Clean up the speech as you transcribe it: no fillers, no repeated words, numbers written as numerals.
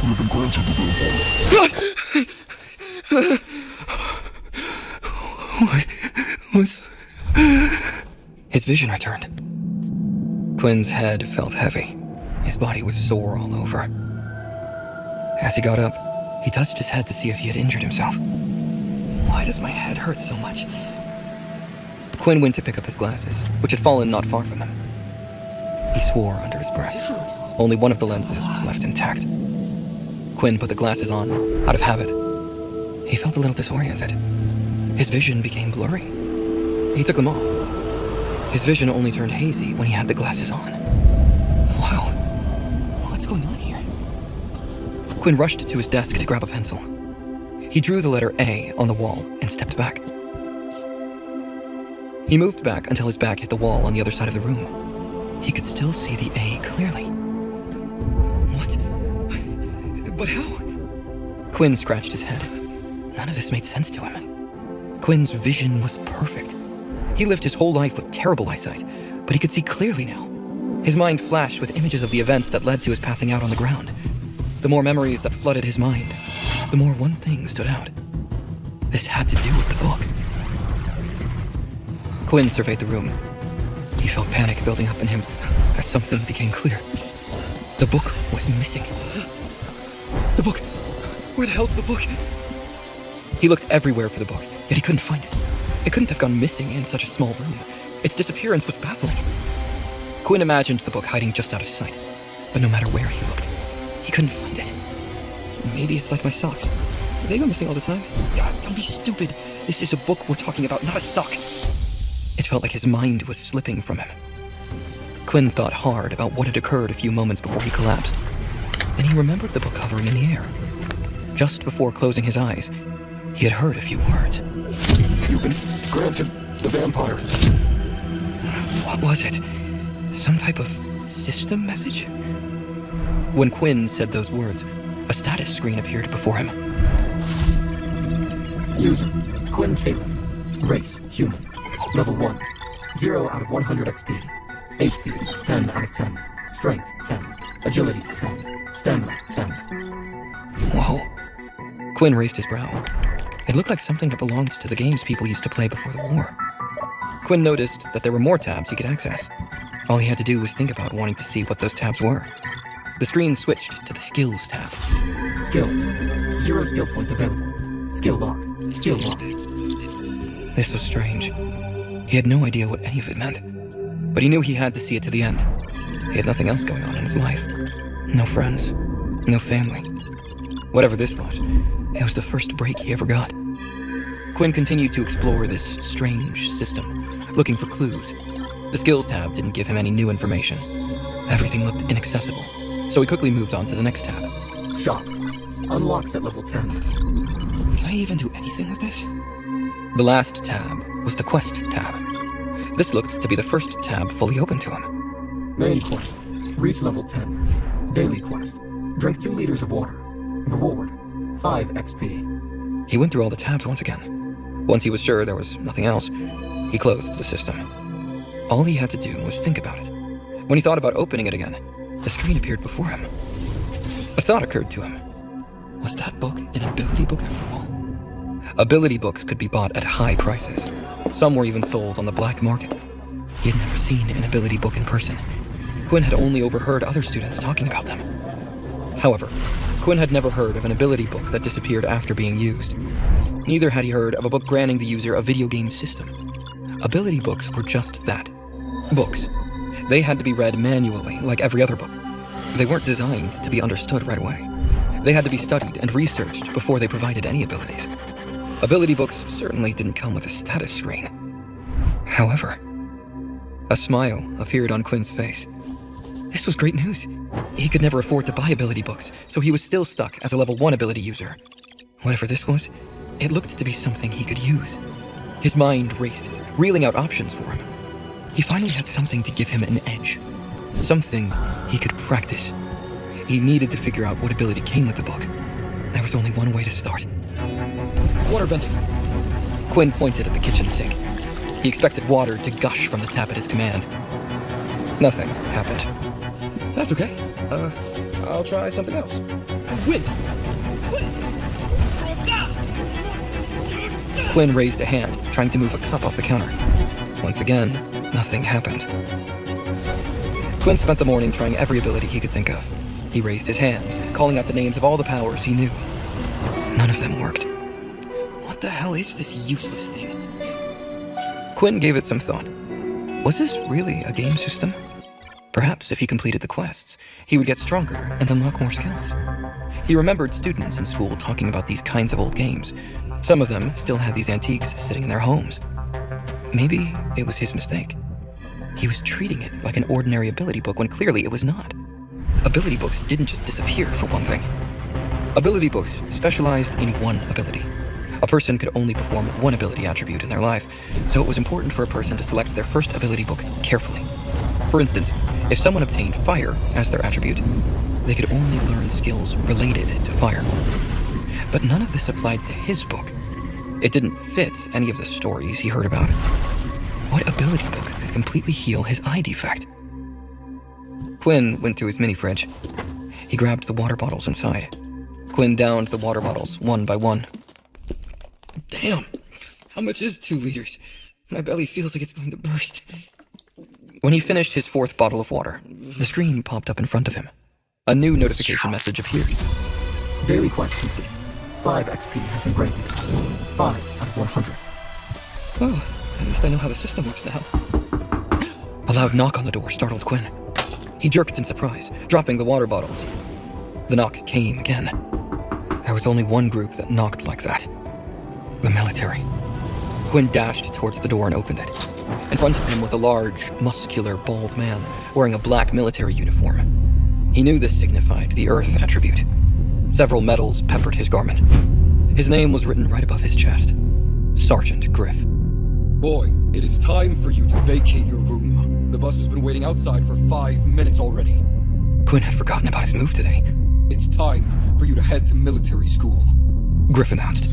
have been granted the What was... His vision returned. Quinn's head felt heavy. His body was sore all over. As he got up, he touched his head to see if he had injured himself. Why does my head hurt so much? Quinn went to pick up his glasses, which had fallen not far from him. He swore under his breath. Only one of the lenses was left intact. Quinn put the glasses on, out of habit. He felt a little disoriented. His vision became blurry. He took them off. His vision only turned hazy when he had the glasses on. Wow. What's going on here? Quinn rushed to his desk to grab a pencil. He drew the letter A on the wall and stepped back. He moved back until his back hit the wall on the other side of the room. He could still see the A clearly. What? But how? Quinn scratched his head. None of this made sense to him. Quinn's vision was perfect. He lived his whole life with terrible eyesight, but he could see clearly now. His mind flashed with images of the events that led to his passing out on the ground. The more memories that flooded his mind, the more one thing stood out. This had to do with the book. Quinn surveyed the room. He felt panic building up in him as something became clear. The book was missing. The book! Where the hell's the book? He looked everywhere for the book, yet he couldn't find it. It couldn't have gone missing in such a small room. Its disappearance was baffling. Quinn imagined the book hiding just out of sight, but no matter where he looked, he couldn't find it. Maybe it's like my socks. They go missing all the time. Yeah, don't be stupid. This is a book we're talking about, not a sock. It felt like his mind was slipping from him. Quinn thought hard about what had occurred a few moments before he collapsed. Then he remembered the book hovering in the air. Just before closing his eyes, he had heard a few words. You've been granted the vampire. What was it? Some type of system message? When Quinn said those words, a status screen appeared before him. User, Quinn Caleb. Race, human. Level 1. 0 out of 100 XP. HP, 10 out of 10. Strength, 10. Agility, 10. Stamina, 10. Whoa. Quinn raised his brow. It looked like something that belonged to the games people used to play before the war. Quinn noticed that there were more tabs he could access. All he had to do was think about wanting to see what those tabs were. The screen switched to the Skills tab. Skills. 0 skill points available. Skill locked. Skill locked. This was strange. He had no idea what any of it meant. But he knew he had to see it to the end. He had nothing else going on in his life. No friends. No family. Whatever this was, it was the first break he ever got. Quinn continued to explore this strange system, looking for clues. The Skills tab didn't give him any new information. Everything looked inaccessible, so he quickly moved on to the next tab. Shop. Unlocks at level 10. Can I even do anything with this? The last tab was the Quest tab. This looked to be the first tab fully open to him. Main quest. Reach level 10. Daily quest. Drink 2 liters of water. Reward. 5 XP. He went through all the tabs once again. Once he was sure there was nothing else, he closed the system. All he had to do was think about it. When he thought about opening it again, the screen appeared before him. A thought occurred to him. Was that book an ability book after all? Ability books could be bought at high prices. Some were even sold on the black market. He had never seen an ability book in person. Quinn had only overheard other students talking about them. However, Quinn had never heard of an ability book that disappeared after being used. Neither had he heard of a book granting the user a video game system. Ability books were just that. Books. They had to be read manually, like every other book. They weren't designed to be understood right away. They had to be studied and researched before they provided any abilities. Ability books certainly didn't come with a status screen. However, a smile appeared on Quinn's face. This was great news. He could never afford to buy ability books, so he was still stuck as a level 1 ability user. Whatever this was, it looked to be something he could use. His mind raced, reeling out options for him. He finally had something to give him an edge. Something he could practice. He needed to figure out what ability came with the book. There was only one way to start. Water bending. Quinn pointed at the kitchen sink. He expected water to gush from the tap at his command. Nothing happened. That's okay. I'll try something else. Quinn! Quinn raised a hand, trying to move a cup off the counter. Once again, nothing happened. Quinn spent the morning trying every ability he could think of. He raised his hand, calling out the names of all the powers he knew. None of them worked. What the hell is this useless thing? Quinn gave it some thought. Was this really a game system? Perhaps if he completed the quests, he would get stronger and unlock more skills. He remembered students in school talking about these kinds of old games. Some of them still had these antiques sitting in their homes. Maybe it was his mistake. He was treating it like an ordinary ability book when clearly it was not. Ability books didn't just disappear, for one thing. Ability books specialized in one ability. A person could only perform one ability attribute in their life, so it was important for a person to select their first ability book carefully. For instance, if someone obtained fire as their attribute, they could only learn skills related to fire. But none of this applied to his book. It didn't fit any of the stories he heard about. What ability book could completely heal his eye defect? Quinn went to his mini fridge. He grabbed the water bottles inside. Quinn downed the water bottles one by one. Damn, how much is 2 liters? My belly feels like it's going to burst. When he finished his 4th bottle of water, the screen popped up in front of him. A new notification message appeared. Daily quest complete. 5 XP has been granted. 5 out of 100. Well, at least I know how the system works now. A loud knock on the door startled Quinn. He jerked in surprise, dropping the water bottles. The knock came again. There was only one group that knocked like that. The military. Quinn dashed towards the door and opened it. In front of him was a large, muscular, bald man wearing a black military uniform. He knew this signified the Earth attribute. Several medals peppered his garment. His name was written right above his chest. Sergeant Griff. Boy, it is time for you to vacate your room. The bus has been waiting outside for 5 minutes already. Quinn had forgotten about his move today. It's time for you to head to military school. Griff announced.